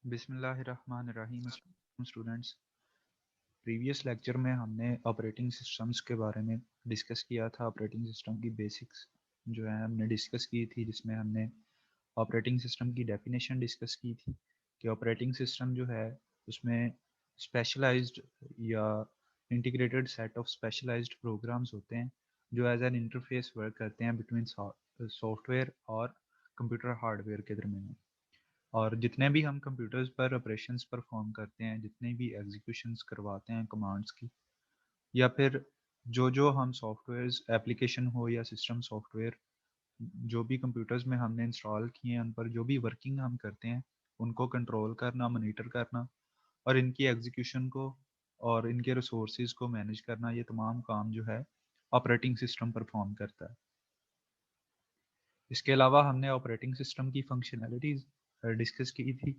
बिस्मिल्लाहिर्रहमानिर्रहीम। Students, previous lecture में हमने ऑपरेटिंग सिस्टम्स के बारे में डिस्कस किया था। ऑपरेटिंग सिस्टम की बेसिक्स जो है हमने डिस्कस की थी, जिसमें हमने ऑपरेटिंग सिस्टम की डेफिनेशन डिस्कस की थी कि ऑपरेटिंग सिस्टम जो है उसमें स्पेशलाइज्ड या integrated set of specialised programs होते हैं जो एज एन इंटरफेस वर्क करते हैं बिटवीन सॉफ्टवेयर और कंप्यूटर हार्डवेयर के दरमियान। और जितने भी हम कंप्यूटर्स पर ऑपरेशंस परफॉर्म करते हैं, जितने भी एग्जीक्यूशंस करवाते हैं कमांड्स की, या फिर जो जो हम सॉफ्टवेयर्स एप्लीकेशन हो या सिस्टम सॉफ्टवेयर जो भी कंप्यूटर्स में हमने इंस्टॉल किए हैं, उन पर जो भी वर्किंग हम करते हैं उनको कंट्रोल करना, मॉनिटर करना और इनकी एग्जीक्यूशन को और इनके रिसोर्सेज को मैनेज करना, ये तमाम काम जो है ऑपरेटिंग सिस्टम परफॉर्म करता है। इसके अलावा हमने ऑपरेटिंग सिस्टम की फंक्शनैलिटीज़ डिस्कस की थी,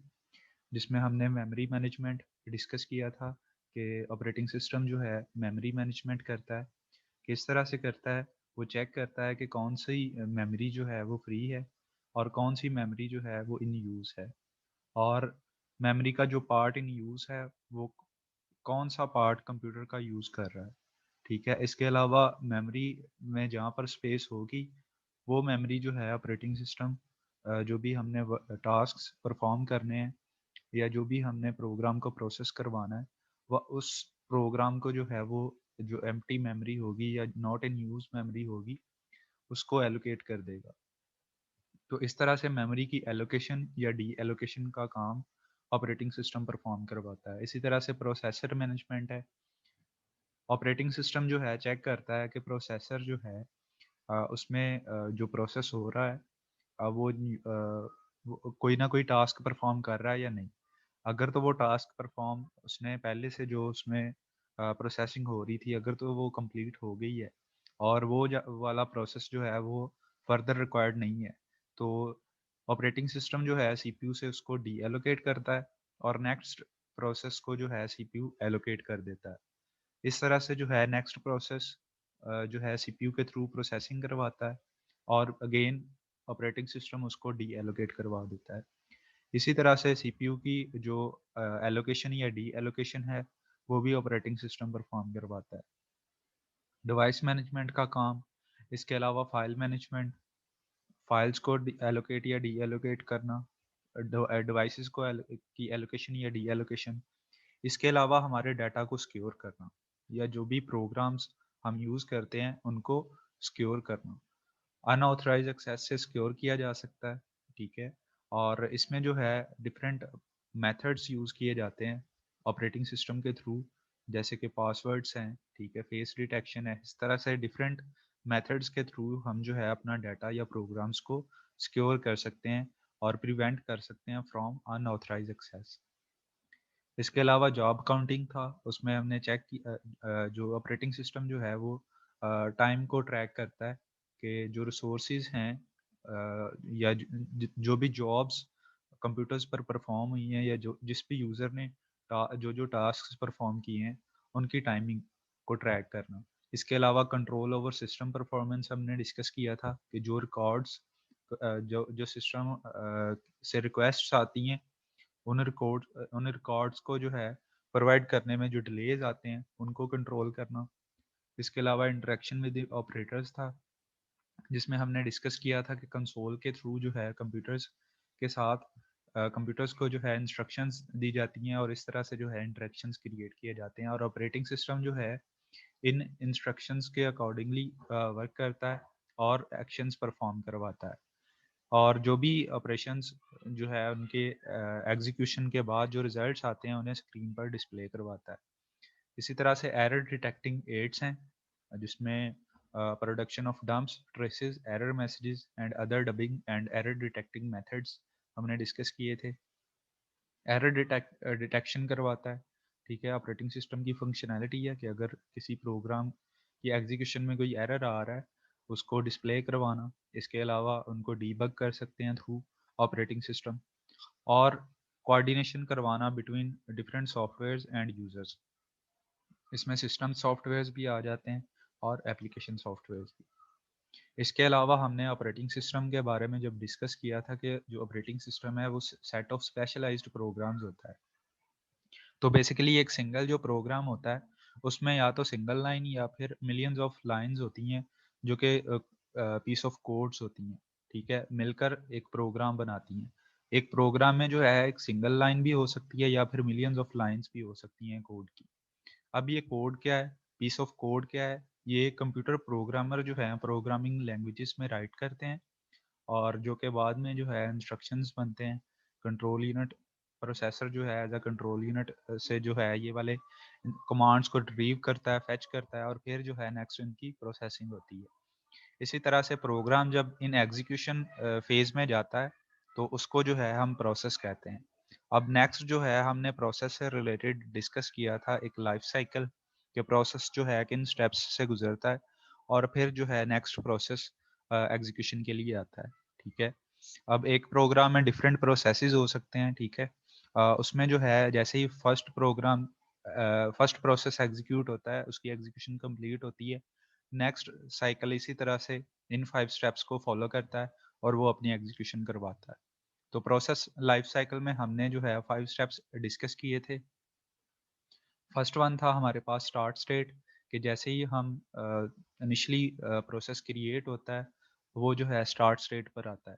जिसमें हमने मेमोरी मैनेजमेंट डिस्कस किया था कि ऑपरेटिंग सिस्टम जो है मेमोरी मैनेजमेंट करता है। किस तरह से करता है? वो चेक करता है कि कौन सी मेमोरी जो है वो फ्री है और कौन सी मेमोरी जो है वो इन यूज़ है, और मेमोरी का जो पार्ट इन यूज़ है वो कौन सा पार्ट कंप्यूटर का यूज़ कर रहा है। ठीक है, इसके अलावा मेमोरी में जहाँ पर स्पेस होगी वो मेमोरी जो है ऑपरेटिंग सिस्टम जो भी हमने टास्क परफॉर्म करने हैं या जो भी हमने प्रोग्राम को प्रोसेस करवाना है, वह उस प्रोग्राम को जो है वो जो एम्प्टी मेमोरी होगी या नॉट इन यूज मेमोरी होगी उसको एलोकेट कर देगा। तो इस तरह से मेमोरी की एलोकेशन या डी एलोकेशन का काम ऑपरेटिंग सिस्टम परफॉर्म करवाता है। इसी तरह से प्रोसेसर मैनेजमेंट है। ऑपरेटिंग सिस्टम जो है चेक करता है कि प्रोसेसर जो है उसमें जो प्रोसेस हो रहा है वो कोई ना कोई टास्क परफॉर्म कर रहा है या नहीं। अगर तो वो टास्क परफॉर्म उसने पहले से जो उसमें प्रोसेसिंग हो रही थी, अगर तो वो कंप्लीट हो गई है और वो वाला प्रोसेस जो है वो फर्दर रिक्वायर्ड नहीं है, तो ऑपरेटिंग सिस्टम जो है सीपीयू से उसको डी एलोकेट करता है और नेक्स्ट प्रोसेस को जो है सीपीयू एलोकेट कर देता है। इस तरह से जो है नेक्स्ट प्रोसेस जो है सीपीयू के थ्रू प्रोसेसिंग करवाता है और अगेन ऑपरेटिंग सिस्टम उसको डी एलोकेट करवा देता है। इसी तरह से सीपीयू की जो एलोकेशन या डी एलोकेशन है वो भी ऑपरेटिंग सिस्टम परफॉर्म करवाता है। डिवाइस मैनेजमेंट का काम, इसके अलावा फाइल मैनेजमेंट, फाइल्स को एलोकेट या डी एलोकेट करना, डिवाइसेस को की एलोकेशन या डी एलोकेशन, इसके अलावा हमारे डाटा को सिक्योर करना या जो भी प्रोग्राम्स हम यूज़ करते हैं उनको सिक्योर करना। अनऑथराइज्ड एक्सेस से सिक्योर किया जा सकता है। ठीक है, और इसमें जो है डिफरेंट मेथड्स यूज़ किए जाते हैं ऑपरेटिंग सिस्टम के थ्रू, जैसे कि पासवर्ड्स हैं, ठीक है, फेस डिटेक्शन है। इस तरह से डिफरेंट मेथड्स के थ्रू हम जो है अपना डाटा या प्रोग्राम्स को सिक्योर कर सकते हैं और प्रिवेंट कर सकते हैं फ्रॉम अनऑथराइज्ड एक्सेस। इसके अलावा जॉब काउंटिंग था, उसमें हमने चेक की जो ऑपरेटिंग सिस्टम जो है वो टाइम को ट्रैक करता है कि जो रिसोर्सेज हैं या जो भी जॉब्स कंप्यूटर्स पर परफॉर्म हुई हैं या जो जिस भी यूज़र ने जो जो टास्क परफॉर्म किए हैं उनकी टाइमिंग को ट्रैक करना। इसके अलावा कंट्रोल ओवर सिस्टम परफॉर्मेंस हमने डिस्कस किया था कि जो रिकॉर्ड्स जो जो सिस्टम से रिक्वेस्ट्स आती हैं उन रिकॉर्ड्स को जो है प्रोवाइड करने में जो डिलेज आते हैं उनको कंट्रोल करना। इसके अलावा इंटरेक्शन विद ऑपरेटर्स था, जिसमें हमने डिस्कस किया था कि कंसोल के थ्रू जो है कंप्यूटर्स के साथ कंप्यूटर्स को जो है इंस्ट्रक्शंस दी जाती हैं और इस तरह से जो है इंटरेक्शंस क्रिएट किए जाते हैं और ऑपरेटिंग सिस्टम जो है इन इंस्ट्रक्शंस के अकॉर्डिंगली वर्क करता है और एक्शंस परफॉर्म करवाता है। और जो भी ऑपरेशंस जो है उनके एग्जीक्यूशन के बाद जो रिजल्ट्स आते हैं उन्हें स्क्रीन पर डिस्प्ले करवाता है। इसी तरह से एरर डिटेक्टिंग एड्स हैं, जिसमें production of dumps, traces, error messages and other dubbing and error detecting methods हमने डिस्कस किए थे। एरर डिटेक्शन करवाता है। ठीक है, ऑपरेटिंग सिस्टम की फंक्शनैलिटी है कि अगर किसी प्रोग्राम की एग्जीक्यूशन में कोई एरर आ रहा है उसको डिस्प्ले करवाना। इसके अलावा उनको डीबग कर सकते हैं थ्रू ऑपरेटिंग सिस्टम, और कोऑर्डिनेशन करवाना between different softwares and users. इसमें सिस्टम सॉफ्टवेयर्स भी आ जाते हैं और एप्लीकेशन सॉफ्टवेयर्स भी। इसके अलावा हमने ऑपरेटिंग सिस्टम के बारे में जब डिस्कस किया था कि जो ऑपरेटिंग सिस्टम है वो सेट ऑफ स्पेशलाइज्ड प्रोग्राम्स होता है। तो बेसिकली एक सिंगल जो प्रोग्राम होता है उसमें या तो सिंगल लाइन या फिर मिलियंस ऑफ लाइंस होती हैं जो कि पीस ऑफ कोड्स होती हैं, ठीक है, मिलकर एक प्रोग्राम बनाती हैं। एक प्रोग्राम में जो है एक सिंगल लाइन भी हो सकती है या फिर मिलियंस ऑफ लाइंस भी हो सकती हैं कोड की। अब ये कोड क्या है, पीस ऑफ कोड क्या है, ये कंप्यूटर प्रोग्रामर जो है प्रोग्रामिंग लैंग्वेजेस में राइट करते हैं और जो के बाद में जो है इंस्ट्रक्शंस बनते हैं। कंट्रोल यूनिट प्रोसेसर जो है एज अ कंट्रोल यूनिट से जो है ये वाले कमांड्स को रिट्रीव करता है, फेच करता है और फिर जो है नेक्स्ट इनकी प्रोसेसिंग होती है। इसी तरह से प्रोग्राम जब इन एग्जीक्यूशन फेज में जाता है तो उसको जो है हम प्रोसेस कहते हैं। अब नेक्स्ट जो है हमने प्रोसेस से रिलेटेड डिस्कस किया था एक लाइफ साइकिल के प्रोसेस जो है किन स्टेप्स से गुजरता है और फिर जो है नेक्स्ट प्रोसेस एग्जीक्यूशन के लिए आता है, ठीक है। अब एक प्रोग्राम में डिफरेंट प्रोसेसेस हो सकते हैं, ठीक है। उसमें जो है जैसे ही फर्स्ट प्रोसेस एग्जीक्यूट होता है उसकी एग्जीक्यूशन कंप्लीट होती है, नेक्स्ट साइकिल इसी तरह से इन 5 स्टेप्स को फॉलो करता है और वो अपनी एग्जीक्यूशन करवाता है। तो प्रोसेस लाइफ साइकिल में हमने जो है 5 स्टेप्स डिस्कस किए थे। फर्स्ट वन था हमारे पास स्टार्ट स्टेट, कि जैसे ही हम इनिशियली प्रोसेस क्रिएट होता है वो जो है स्टार्ट स्टेट पर आता है।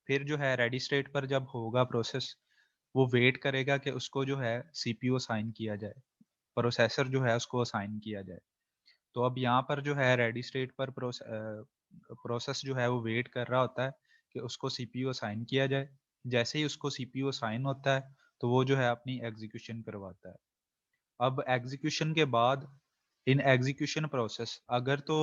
फिर जो है रेडी स्टेट पर जब होगा प्रोसेस, वो वेट करेगा कि उसको जो है सीपीयू असाइन किया जाए, प्रोसेसर जो है उसको असाइन किया जाए। तो अब यहाँ पर जो है रेडी स्टेट पर प्रोसेस जो है वो वेट कर रहा होता है कि उसको सीपीयू असाइन किया जाए। जैसे ही उसको सीपीयू असाइन होता है तो वो जो है अपनी एग्जीक्यूशन करवाता है। अब एग्जीक्यूशन के बाद इन एग्जीक्यूशन प्रोसेस अगर तो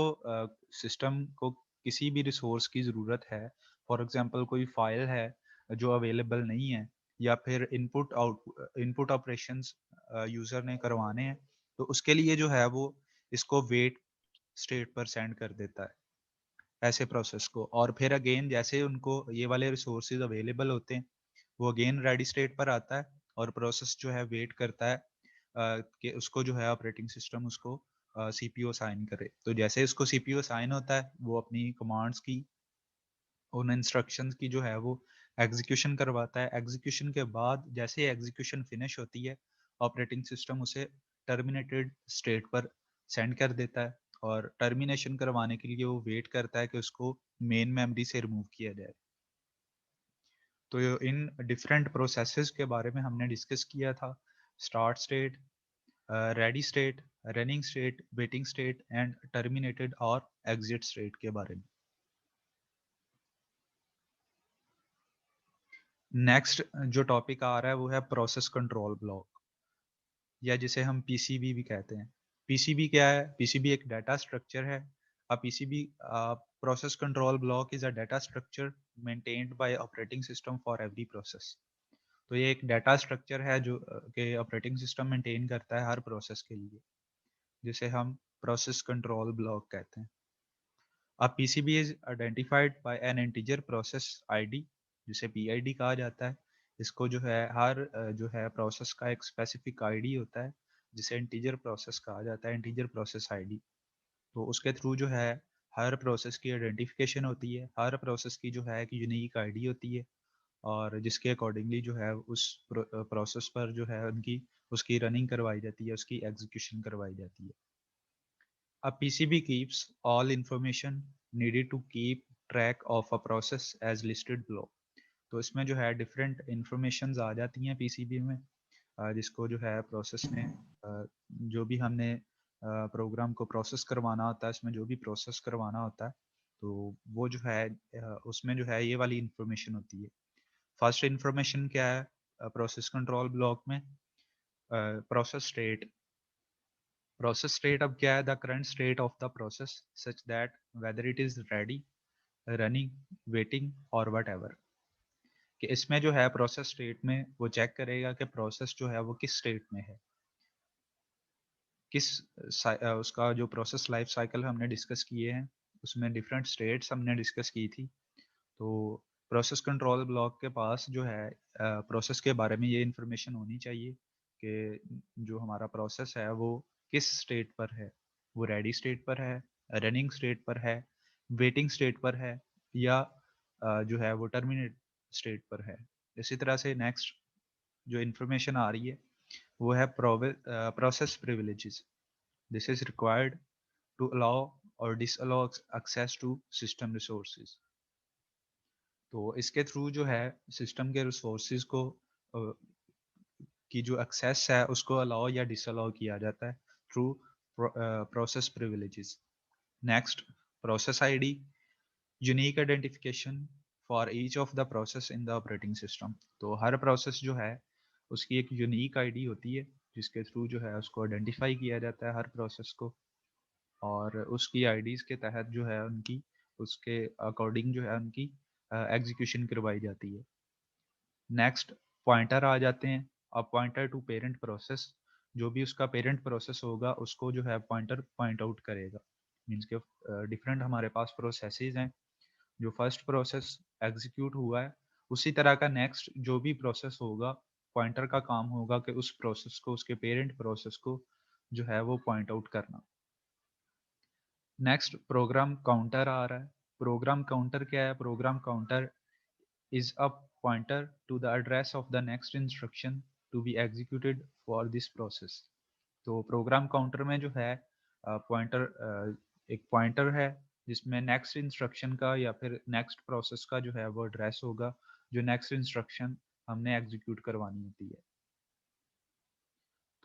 सिस्टम को किसी भी रिसोर्स की ज़रूरत है, फॉर एग्जांपल कोई फाइल है जो अवेलेबल नहीं है या फिर इनपुट ऑपरेशंस यूज़र ने करवाने हैं, तो उसके लिए जो है वो इसको वेट स्टेट पर सेंड कर देता है ऐसे प्रोसेस को। और फिर अगेन जैसे उनको ये वाले रिसोर्सेज अवेलेबल होते हैं वो अगेन रेडी स्टेट पर आता है और प्रोसेस जो है वेट करता है कि उसको जो है ऑपरेटिंग सिस्टम उसको सीपीयू असाइन करे। तो जैसे इसको सीपीयू असाइन होता है वो अपनी कमांड्स की, उन इंस्ट्रक्शंस की जो है वो एग्जीक्यूशन करवाता है। एग्जीक्यूशन के बाद जैसे ही एग्जीक्यूशन फिनिश होती है ऑपरेटिंग सिस्टम उसे टर्मिनेटेड स्टेट पर सेंड कर देता है और टर्मिनेशन करवाने के लिए वो वेट करता है कि उसको मेन मेमोरी से रिमूव किया जाए। तो इन डिफरेंट प्रोसेसेस के बारे में हमने डिस्कस किया था। Start state, ready state, running state, waiting state and terminated और एग्जिट स्टेट के बारे में। नेक्स्ट जो टॉपिक आ रहा है वो है प्रोसेस कंट्रोल ब्लॉक, या जिसे हम पीसीबी भी कहते हैं। पीसीबी क्या है? पीसीबी एक डाटा स्ट्रक्चर है। A PCB process control block is a data structure maintained by operating system for every process. तो ये एक डाटा स्ट्रक्चर है जो कि ऑपरेटिंग सिस्टम मेंटेन करता है हर प्रोसेस के लिए, जिसे हम प्रोसेस कंट्रोल ब्लॉक कहते हैं। A PCB is identified by an integer process ID, जिसे PID कहा जाता है। इसको जो है हर जो है प्रोसेस का एक स्पेसिफिक आईडी होता है जिसे इंटीजर प्रोसेस कहा जाता है, इंटीजर प्रोसेस आईडी। तो उसके थ्रू जो है हर प्रोसेस की आइडेंटिफिकेशन होती है, हर प्रोसेस की जो है एक यूनिक आईडी होती है और जिसके अकॉर्डिंगली जो है उस प्रोसेस पर जो है उनकी उसकी रनिंग करवाई जाती है, उसकी एग्जीक्यूशन करवाई जाती है। A PCB keeps all information needed to keep track of a process as listed below. तो इसमें जो है डिफरेंट इंफॉर्मेशंस आ जाती हैं पीसीबी में, जिसको जो है प्रोसेस में जो भी हमने प्रोग्राम को प्रोसेस करवाना होता है, इसमें जो भी प्रोसेस करवाना होता है तो वो जो है उसमें जो है ये वाली इंफॉर्मेशन होती है। फर्स्ट इंफॉर्मेशन क्या है प्रोसेस कंट्रोल ब्लॉक में? Process state. प्रोसेस स्टेट अब क्या है? The current state of the process such that whether it is ready, running, waiting और वट एवर। कि इसमें जो है प्रोसेस स्टेट में वो चेक करेगा कि प्रोसेस जो है वो किस स्टेट में है, किस उसका जो प्रोसेस लाइफ साइकिल हमने डिस्कस किए हैं उसमें डिफरेंट स्टेट्स हमने डिस्कस की थी। तो प्रोसेस कंट्रोल ब्लॉक के पास जो है प्रोसेस के बारे में ये इन्फॉर्मेशन होनी चाहिए कि जो हमारा प्रोसेस है वो किस स्टेट पर है, वो रेडी स्टेट पर है, रनिंग स्टेट पर है वेटिंग स्टेट पर है या जो है वो टर्मिनेट स्टेट पर है। इसी तरह से नेक्स्ट जो इन्फॉर्मेशन आ रही है वो है process privileges. This is required to allow और disallow access to system resources. तो इसके थ्रू जो है सिस्टम के रिसोर्सेज को की जो एक्सेस है उसको अलाउ या डिसअलाउ किया जाता है through process privileges. Next, process ID, unique identification for each of the process in the operating system. तो हर प्रोसेस जो है उसकी एक यूनिक आईडी होती है जिसके थ्रू जो है उसको आइडेंटिफाई किया जाता है हर प्रोसेस को, और उसकी आईडीज के तहत जो है उनकी उसके अकॉर्डिंग जो है उनकी एग्जीक्यूशन करवाई जाती है। नेक्स्ट, पॉइंटर आ जाते हैं। अब पॉइंटर टू पेरेंट प्रोसेस, जो भी उसका पेरेंट प्रोसेस होगा उसको जो है पॉइंटर पॉइंट आउट करेगा। मीन्स के डिफरेंट हमारे पास प्रोसेसेस हैं। जो फर्स्ट प्रोसेस एग्जीक्यूट हुआ है उसी तरह का नेक्स्ट जो भी प्रोसेस होगा, पॉइंटर का काम होगा कि उस प्रोसेस को, उसके पेरेंट प्रोसेस को जो है वो पॉइंट आउट करना। नेक्स्ट, प्रोग्राम काउंटर आ रहा है। प्रोग्राम काउंटर क्या है? Program counter is a pointer to the address of the next instruction to be executed for this process। तो प्रोग्राम काउंटर में जो है पॉइंटर एक पॉइंटर है जिसमें नेक्स्ट इंस्ट्रक्शन का या फिर नेक्स्ट प्रोसेस का जो है वो एड्रेस होगा जो नेक्स्ट इंस्ट्रक्शन हमने एग्जीक्यूट करवानी होती है।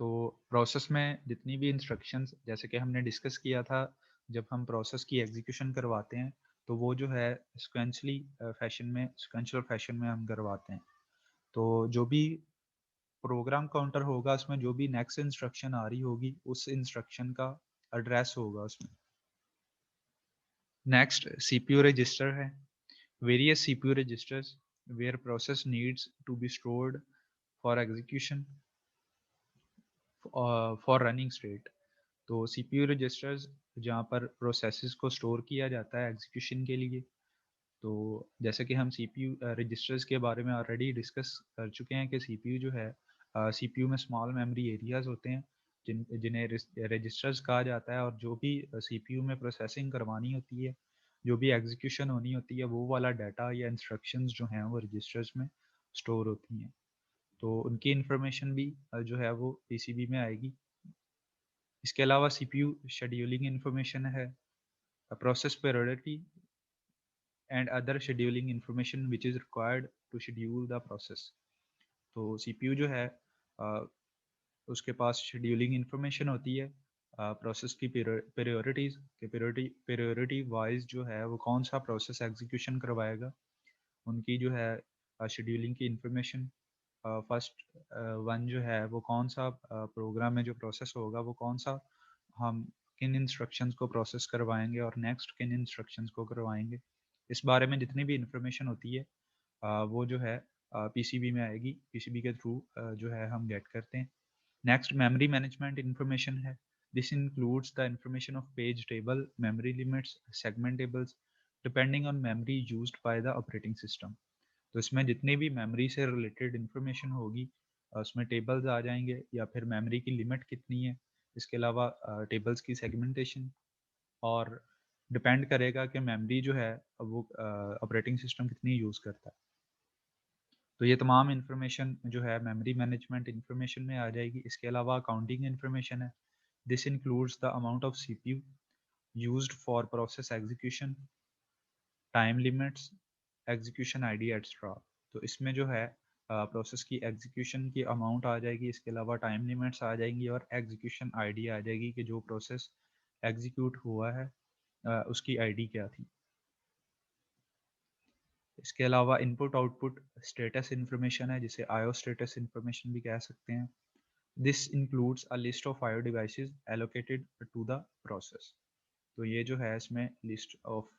तो प्रोसेस में जितनी भी इंस्ट्रक्शंस, जैसे कि हमने डिस्कस किया था, जब हम प्रोसेस की एग्जीक्यूशन करवाते हैं तो वो जो है सिक्वेंशियल फैशन में हम करवाते हैं। तो जो भी प्रोग्राम काउंटर होगा उसमें जो भी नेक्स्ट इंस्ट्रक्शन आ रही होगी उस इंस्ट्रक्शन का एड्रेस होगा उसमें। नेक्स्ट, सीपीयू रजिस्टर है। Various CPU registers where process needs to be stored for execution for running state. तो सीपीयू रजिस्टर्स जहाँ पर प्रोसेसेस को स्टोर किया जाता है एग्जीक्यूशन के लिए। तो जैसे कि हम सीपीयू रजिस्टर्स के बारे में ऑलरेडी डिस्कस कर चुके हैं कि सीपीयू जो है सीपीयू में स्मॉल मेमोरी एरियाज होते हैं जिन्हें रजिस्टर्स कहा जाता है, और जो भी सीपीयू में प्रोसेसिंग करवानी होती है, जो भी एग्जीक्यूशन होनी होती है, वो वाला डाटा या इंस्ट्रक्शंस जो हैं वो रजिस्टर्स में स्टोर होती हैं। तो उनकी इंफॉर्मेशन भी जो है वो पीसीबी में आएगी। इसके अलावा सीपीयू शेड्यूलिंग इंफॉर्मेशन है, process priority and other scheduling information which is required to schedule the process. तो सीपीयू जो है उसके पास शेड्यूलिंग इंफॉर्मेशन होती है प्रोसेस की प्रायोरिटीज़ के प्रायोरिटी वाइज जो है वो कौन सा प्रोसेस एग्जीक्यूशन करवाएगा, उनकी जो है शेड्यूलिंग की इंफॉर्मेशन। फर्स्ट वन जो है वो कौन सा प्रोग्राम में जो प्रोसेस होगा वो कौन सा, हम किन इंस्ट्रक्शंस को प्रोसेस करवाएंगे और नेक्स्ट किन इंस्ट्रक्शंस को करवाएंगे। इस बारे में जितनी भी इंफॉर्मेशन होती है वो जो है पीसीबी में आएगी, पीसीबी के थ्रू जो है हम गेट करते हैं। नेक्स्ट, मेमोरी मैनेजमेंट इंफॉर्मेशन है। This includes the information of page table, memory limits, segment tables depending on memory used by the operating system. तो इसमें जितनी भी मेमोरी से रिलेटेड इंफॉर्मेशन होगी उसमें टेबल्स आ जाएंगे या फिर मेमोरी की लिमिट कितनी है। इसके अलावा टेबल्स की सेगमेंटेशन, और डिपेंड करेगा कि मेमोरी जो है वो ऑपरेटिंग सिस्टम कितनी यूज़ करता है। तो ये तमाम इन्फॉर्मेशन जो है मेमोरी मैनेजमेंट इन्फॉर्मेशन में आ जाएगी। इसके अलावा अकाउंटिंग इन्फॉर्मेशन है। This includes the amount of CPU used for process execution, time limits, execution ID extra. तो इसमें जो है प्रोसेस की एग्जीक्यूशन की अमाउंट आ जाएगी, इसके अलावा टाइम लिमिट्स आ जाएंगी और एग्जीक्यूशन आईडी आ जाएगी कि जो प्रोसेस एग्जीक्यूट हुआ है उसकी आईडी क्या थी। इसके अलावा इनपुट आउटपुट स्टेटस इन्फॉर्मेशन है, जिसे आईओ स्टेटस इन्फॉर्मेशन भी कह सकते हैं। This includes a list of IO devices allocated to the process. तो ये जो है इसमें list of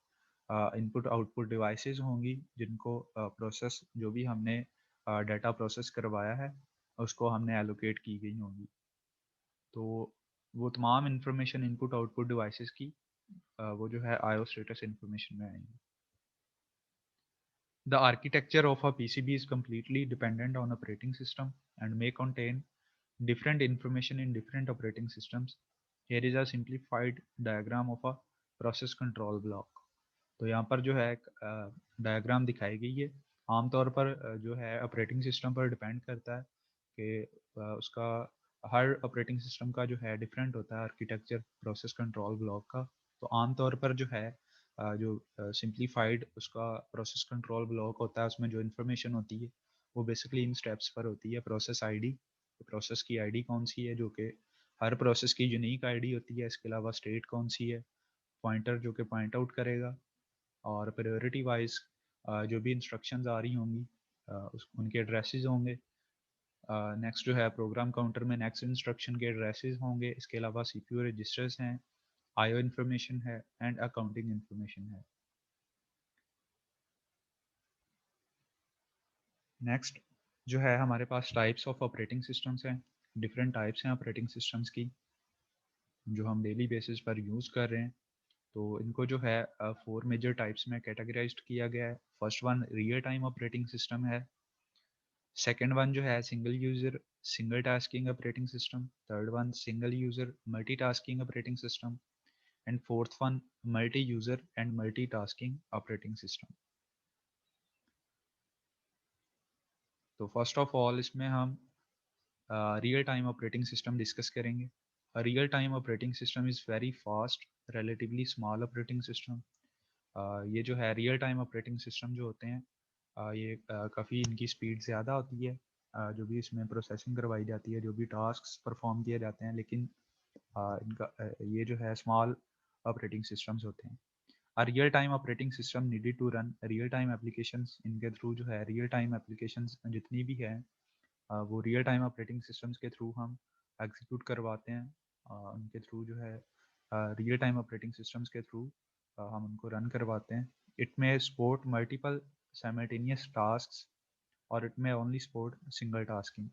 input output devices होंगी जिनको प्रोसेस जो भी हमने डाटा प्रोसेस करवाया है उसको हमने एलोकेट की गई होंगी। तो वो तमाम इंफॉर्मेशन इनपुट आउटपुट डिवाइसेस की वो जो है आईओ स्टेटस इन्फॉर्मेशन में आएंगी। The architecture of a PCB is completely dependent on operating system and may contain different information in different operating systems. Here is a simplified diagram of a process control block. तो यहाँ पर जो है diagram दिखाई गई है। आमतौर पर जो है ऑपरेटिंग सिस्टम पर डिपेंड करता है कि उसका हर ऑपरेटिंग सिस्टम का जो है डिफरेंट होता है आर्किटेक्चर प्रोसेस कंट्रोल ब्लॉक का। तो आमतौर पर जो है जो सिंप्लीफाइड उसका प्रोसेस कंट्रोल ब्लॉक होता है, उसमें जो इन्फॉर्मेशन होती है वो बेसिकली इन स्टेप्स पर होती है। प्रोसेस आईडी, प्रोसेस की आईडी कौन सी है, जो कि हर प्रोसेस की यूनिक आईडी होती है। इसके अलावा स्टेट कौन सी है, पॉइंटर जो कि पॉइंट आउट करेगा, और प्रायोरिटी वाइज जो भी इंस्ट्रक्शंस आ रही होंगी उनके एड्रेसेस होंगे। नेक्स्ट जो है प्रोग्राम काउंटर में नेक्स्ट इंस्ट्रक्शन के एड्रेसेस होंगे। इसके अलावा सीपीयू रजिस्टर्स हैं, आईओ इन्फॉर्मेशन है एंड अकाउंटिंग इन्फॉर्मेशन है। नेक्स्ट जो है हमारे पास टाइप्स ऑफ ऑपरेटिंग सिस्टम्स हैं। डिफरेंट टाइप्स हैं ऑपरेटिंग सिस्टम्स की जो हम डेली बेसिस पर यूज़ कर रहे हैं। तो इनको जो है 4 मेजर टाइप्स में कैटेगराइज्ड किया गया है। First one real time operating system है। सेकेंड वन जो है single user single tasking operating system. Third one single user multitasking operating system. And fourth one multi user and multitasking operating system. तो first of all इसमें हम real time operating system discuss करेंगे। Real time operating system is very fast relatively small operating system. ये जो है real time operating system जो होते हैं ये काफ़ी इनकी स्पीड ज़्यादा होती है। जो भी इसमें प्रोसेसिंग करवाई जाती है, जो भी टास्क परफॉर्म किए जाते हैं, लेकिन ये जो है स्मॉल ऑपरेटिंग सिस्टम्स होते हैं। Real time operating system needed to run real time applications. इनके थ्रू जो है रियल टाइम एप्लीकेशंस जितनी भी है वो रियल टाइम ऑपरेटिंग सिस्टम्स के थ्रू हम एग्जीक्यूट करवाते हैं। उनके थ्रू जो है रियल टाइम ऑपरेटिंग सिस्टम्स के थ्रू हम उनको रन करवाते हैं। It may support multiple simultaneous task और it may only support single tasking.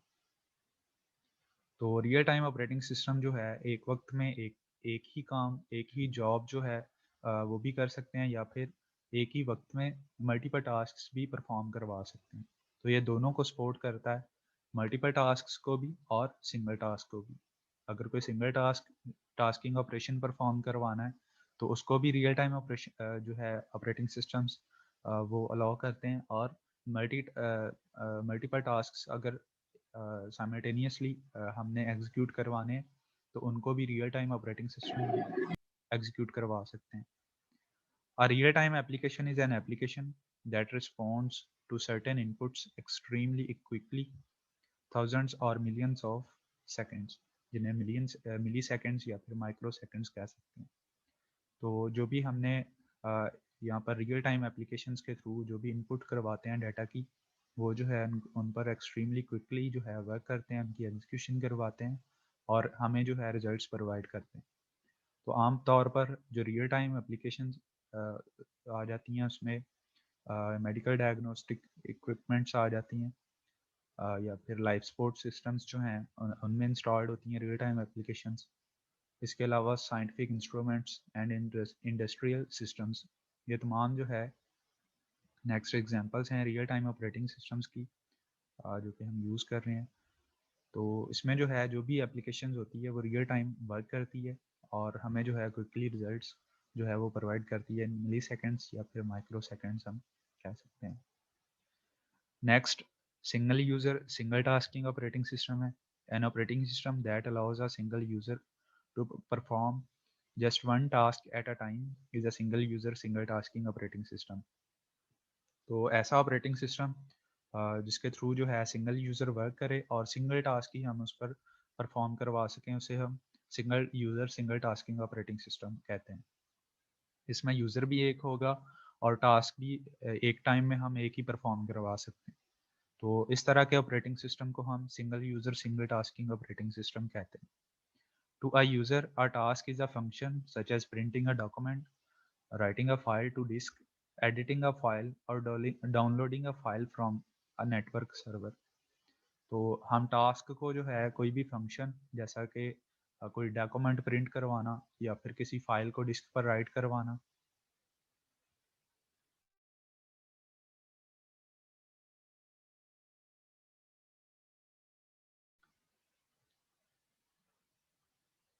तो रियल टाइम ऑपरेटिंग सिस्टम जो है एक वक्त में एक ही काम, एक ही जॉब जो है वो भी कर सकते हैं, या फिर एक ही वक्त में मल्टीपल टास्क भी परफॉर्म करवा सकते हैं। तो ये दोनों को सपोर्ट करता है, मल्टीपल टास्क को भी और सिंगल टास्क को भी। अगर कोई सिंगल टास्किंग ऑपरेशन परफॉर्म करवाना है तो उसको भी रियल टाइम ऑपरेशन जो है ऑपरेटिंग सिस्टम्स वो अलाउ करते हैं। और मल्टीपल टास्क अगर साइमल्टेनियसली हमने एग्जीक्यूट करवाने हैं तो उनको भी real time operating system execute करवा सकते हैं। A real-time application is an application that responds to certain inputs extremely quickly, thousands or millions of seconds, जिन्हें मिलियंस मिली सेकेंड्स या फिर माइक्रो सेकेंड्स कह सकते हैं। तो जो भी हमने यहाँ पर रियल टाइम एप्लीकेशंस के थ्रू जो भी इनपुट करवाते हैं डाटा की, वो जो है उन पर एक्सट्रीमली क्विकली जो है वर्क करते हैं, उनकी एग्जीक्यूशन करवाते हैं और हमें जो है रिजल्ट्स प्रोवाइड करते हैं। तो आम तौर पर जो रियल टाइम एप्लीकेशंस आ जाती हैं उसमें मेडिकल डायग्नोस्टिक इक्विपमेंट्स आ जाती हैं, या फिर लाइफ सपोर्ट सिस्टम्स जो हैं उनमें इंस्टॉल्ड होती हैं रियल टाइम एप्लीकेशंस। इसके अलावा scientific instruments and industrial systems, ये तमाम जो है नेक्स्ट एग्जांपल्स हैं रियल टाइम ऑपरेटिंग सिस्टम्स की जो कि हम यूज़ कर रहे हैं। तो इसमें जो है जो भी एप्लीकेशंस होती है वो रियल टाइम वर्क करती है और हमें जो है क्विकली रिजल्ट्स जो है वो प्रोवाइड करती है, मिली सेकेंड्स या फिर माइक्रो सेकेंड्स हम कह सकते हैं। Next single user single tasking operating system है। An operating system that allows a single user to perform just one task at a time is a single user single tasking operating system। तो ऐसा operating system जिसके through जो है single user work करे और single task ही हम उस पर परफॉर्म करवा सकें, उसे हम single user single tasking operating system कहते हैं। इसमें यूज़र भी एक होगा और टास्क भी एक टाइम में हम एक ही परफॉर्म करवा सकते हैं। तो इस तरह के ऑपरेटिंग सिस्टम को हम single user single tasking operating system कहते हैं। To a user a task is a function such as printing a document, writing a file to disk, editing a file और downloading a file from a network server। तो हम task को जो है कोई भी फंक्शन जैसा कि कोई डॉक्यूमेंट प्रिंट करवाना या फिर किसी फाइल को डिस्क पर राइट करवाना,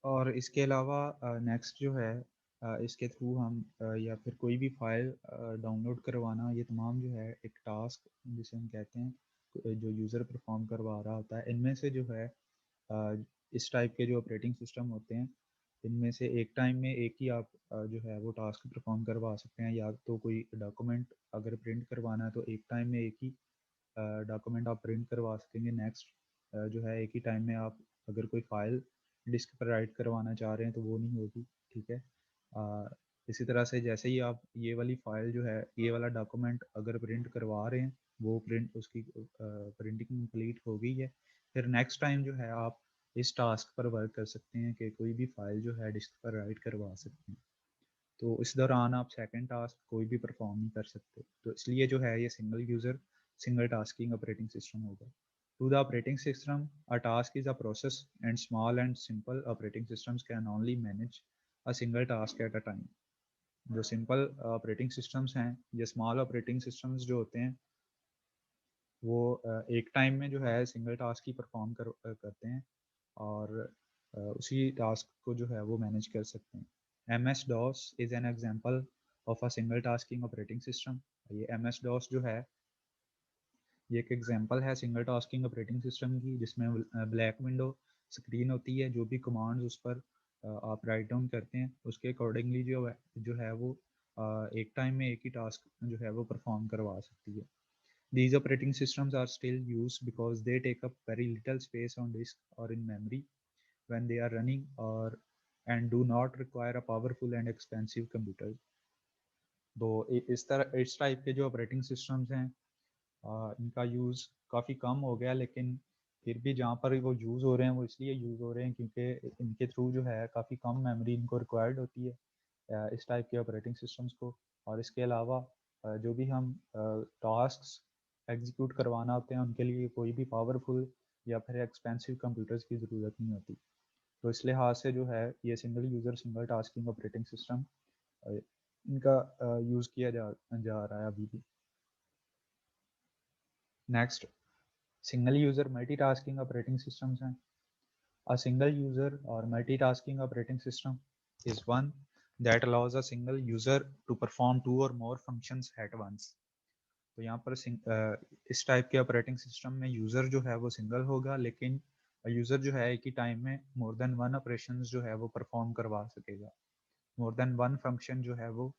और इसके अलावा नेक्स्ट जो है इसके थ्रू हम या फिर कोई भी फाइल डाउनलोड करवाना, ये तमाम जो है एक टास्क जिसे हम कहते हैं जो यूज़र परफॉर्म करवा रहा होता है। इनमें से जो है इस टाइप के जो ऑपरेटिंग सिस्टम होते हैं, इनमें से एक टाइम में एक ही आप जो है वो टास्क परफॉर्म करवा सकते हैं। या तो कोई डॉक्यूमेंट अगर प्रिंट करवाना है तो एक टाइम में एक ही डॉक्यूमेंट आप प्रिंट करवा सकेंगे। नेक्स्ट जो है एक ही टाइम में आप अगर कोई फाइल डिस्क पर राइट करवाना चाह रहे हैं तो वो नहीं होगी, ठीक है। इसी तरह से जैसे ही आप ये वाली फाइल जो है, ये वाला डॉक्यूमेंट अगर प्रिंट करवा रहे हैं, वो प्रिंट उसकी प्रिंटिंग कंप्लीट हो गई है, फिर नेक्स्ट टाइम जो है आप इस टास्क पर वर्क कर सकते हैं कि कोई भी फाइल जो है डिस्क पर राइट करवा सकते हैं। तो इस दौरान आप सेकंड टास्क कोई भी परफॉर्म नहीं कर सकते। तो इसलिए जो है ये single user single tasking operating system होगा। To the operating system, a task is a process and small and simple operating systems can only manage a single task at a time. जो सिंपल ऑपरेटिंग सिस्टम्स हैं या small operating systems जो होते हैं, वो एक time में जो है सिंगल टास्क ही परफॉर्म करते हैं और उसी टास्क को जो है वो मैनेज कर सकते हैं। M S DOS is an example of a single tasking operating system. ये एम एस डॉस जो है ये एक एग्जांपल है सिंगल टास्किंग ऑपरेटिंग सिस्टम की, जिसमें ब्लैक विंडो स्क्रीन होती है। जो भी कमांड्स उस पर आप राइट डाउन करते हैं उसके अकॉर्डिंगली जो है वो एक टाइम में एक ही टास्क जो है वो परफॉर्म करवा सकती है। These operating systems are still used because they take up very little space on disk or in memory when they are running or and do not require a powerful and expensive computer. तो इस type के जो operating systems हैं, इनका use काफ़ी कम हो गया, लेकिन फिर भी जहाँ पर वो यूज़ हो रहे हैं वो इसलिए यूज़ हो रहे हैं क्योंकि इनके थ्रू जो है काफ़ी कम मेमोरी इनको रिक्वायर्ड होती है इस टाइप के ऑपरेटिंग सिस्टम्स को। और इसके अलावा जो भी हम टास्क एग्जीक्यूट करवाना होते हैं उनके लिए कोई भी पावरफुल या फिर एक्सपेंसिव कंप्यूटर्स की ज़रूरत नहीं होती। तो इस लिहाज से जो है ये single user single tasking operating system इनका यूज़ किया जा रहा है अभी भी। Next, single user multitasking operating systems हैं। A single user or multitasking operating system is one that allows a single user to perform two or more functions at once. तो यहाँ पर इस टाइप के ऑपरेटिंग सिस्टम में user जो है वो सिंगल होगा, लेकिन यूज़र जो है एक ही टाइम में मोर देन वन ऑपरेशन जो है वो परफॉर्म करवा सकेगा। मोर देन वन फंक्शन जो है वो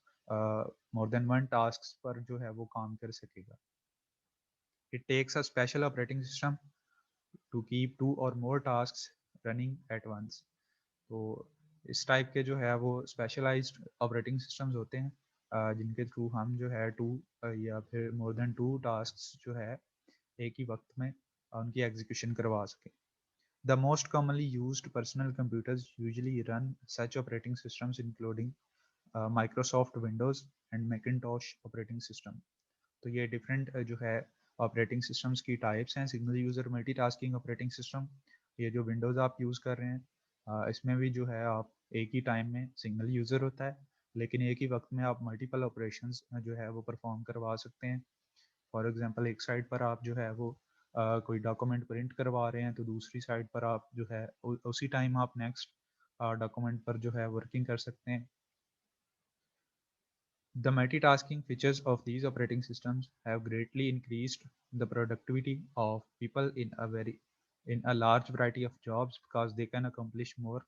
मोर देन वन टास्क पर जो है वो काम कर सकेगा। It takes a special operating system to keep two or more tasks running at once. तो इस टाइप के जो है वो स्पेशलाइज्ड ऑपरेटिंग सिस्टम्स होते हैं जिनके थ्रू हम जो है या फिर मोर देन टू टास्क जो है एक ही वक्त में उनकी एग्जीक्यूशन करवा सकें। The most commonly used personal computers usually run such operating systems including Microsoft Windows and Macintosh operating system. तो ये डिफरेंट जो है ऑपरेटिंग सिस्टम्स की टाइप्स हैं। Single user multitasking operating system, ये जो विंडोज़ आप यूज़ कर रहे हैं इसमें भी जो है आप एक ही टाइम में सिंगल यूज़र होता है, लेकिन एक ही वक्त में आप मल्टीपल ऑपरेशंस जो है वो परफॉर्म करवा सकते हैं। फॉर एग्जांपल एक साइड पर आप जो है वो कोई डॉक्यूमेंट प्रिंट करवा रहे हैं तो दूसरी साइड पर आप जो है उसी टाइम आप नेक्स्ट डॉक्यूमेंट पर जो है वर्किंग कर सकते हैं। The multitasking features of these operating systems have greatly increased the productivity of people in a large variety of jobs because they can accomplish more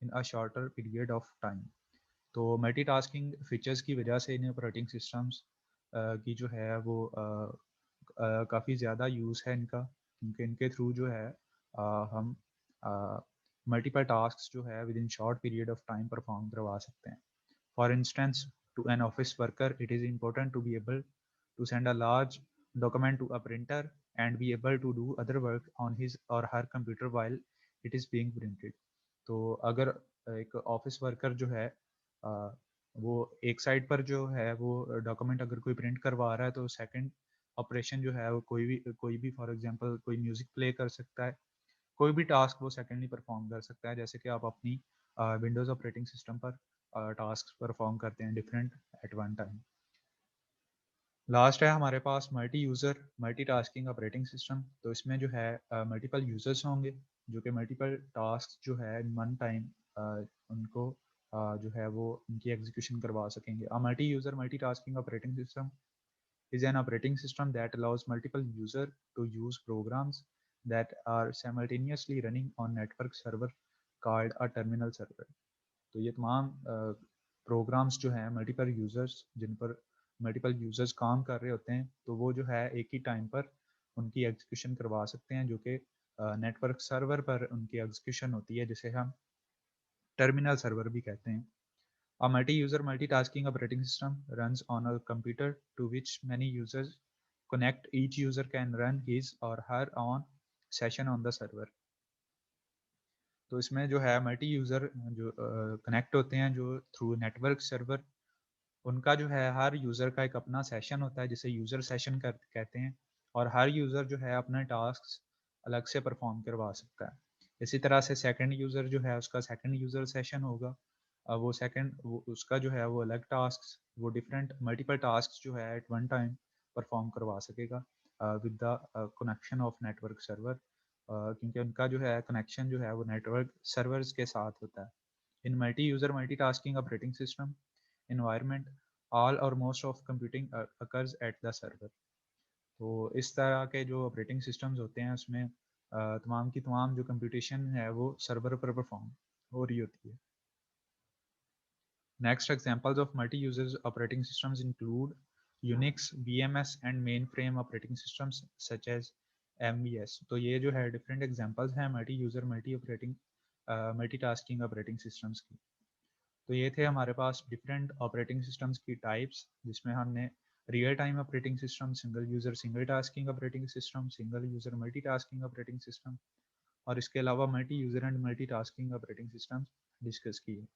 in a shorter period of time. तो multitasking features की वजह से इन operating systems की जो है वो काफ़ी ज़्यादा यूज़ है इनका, क्योंकि इनके थ्रू जो है हम मल्टीपल टास्क जो है with in short period of time perform करवा सकते हैं। For instance, to an office worker, it is important to be able to send a large document to a printer and be able to do other work on his or her computer while it is being printed. तो अगर एक office worker जो है वो एक side पर जो है वो डॉक्यूमेंट अगर कोई प्रिंट करवा रहा है तो सेकंड ऑपरेशन जो है वो कोई भी फॉर एग्जांपल कोई म्यूजिक प्ले कर सकता है, कोई भी टास्क वो सेकेंडली परफॉर्म कर सकता है, जैसे कि आप अपनी विंडोज़ ऑपरेटिंग सिस्टम पर टास्क परफॉर्म करते हैं different at one time. Last है हमारे पास multi user multitasking operating system. तो इसमें जो है मल्टीपल यूज़र्स होंगे जो कि मल्टीपल टास्क जो है इन वन टाइम उनको जो है वो उनकी एग्जीक्यूशन करवा सकेंगे। A multi user multitasking operating system is an operating system that allows multiple users to use programs that are simultaneously running on network server called a terminal server। तो ये तमाम प्रोग्राम्स जो हैं मल्टीपल यूज़र्स जिन पर multiple users काम कर रहे होते हैं, तो वो जो है एक ही टाइम पर उनकी एग्जीक्यूशन करवा सकते हैं, जो कि नेटवर्क सर्वर पर उनकी एग्जीक्यूशन होती है, जिसे हम टर्मिनल सर्वर भी कहते हैं। A multi-user multitasking operating system runs on a computer to which many users connect. Each user can run his or her own session on the server। तो इसमें जो है मल्टी यूज़र जो कनेक्ट होते हैं जो थ्रू नेटवर्क सर्वर, उनका जो है हर यूज़र का एक अपना सेशन होता है जिसे यूज़र सेशन कर कहते हैं, और हर यूज़र जो है अपने टास्क अलग से परफॉर्म करवा सकता है। इसी तरह से सेकंड यूज़र जो है उसका सेकंड यूज़र सेशन होगा। वो सेकंड वो उसका जो है वो अलग टास्क वो डिफरेंट मल्टीपल टास्क जो है एट वन टाइम परफॉर्म करवा सकेगा with the connection of network server, क्योंकि उनका जो है कनेक्शन जो है वो नेटवर्क सर्वर्स के साथ होता है। In multi user multitasking operating system environment all or most of computing occurs at the server। तो इस तरह के जो ऑपरेटिंग सिस्टम्स होते हैं उसमें तमाम की तमाम जो कंप्यूटेशन है वो सर्वर पर परफॉर्म हो रही होती है। Next examples of multi users operating systems include Unix, VMS and mainframe operating systems such as MVS। तो ये जो है डिफरेंट एग्जांपल्स हैं multi user multitasking operating systems की। तो ये थे हमारे पास डिफरेंट ऑपरेटिंग सिस्टम्स की टाइप्स, जिसमें हमने real time operating system, single user single tasking operating system, single user multi tasking operating system और इसके अलावा multi user and multi tasking operating system discuss किए।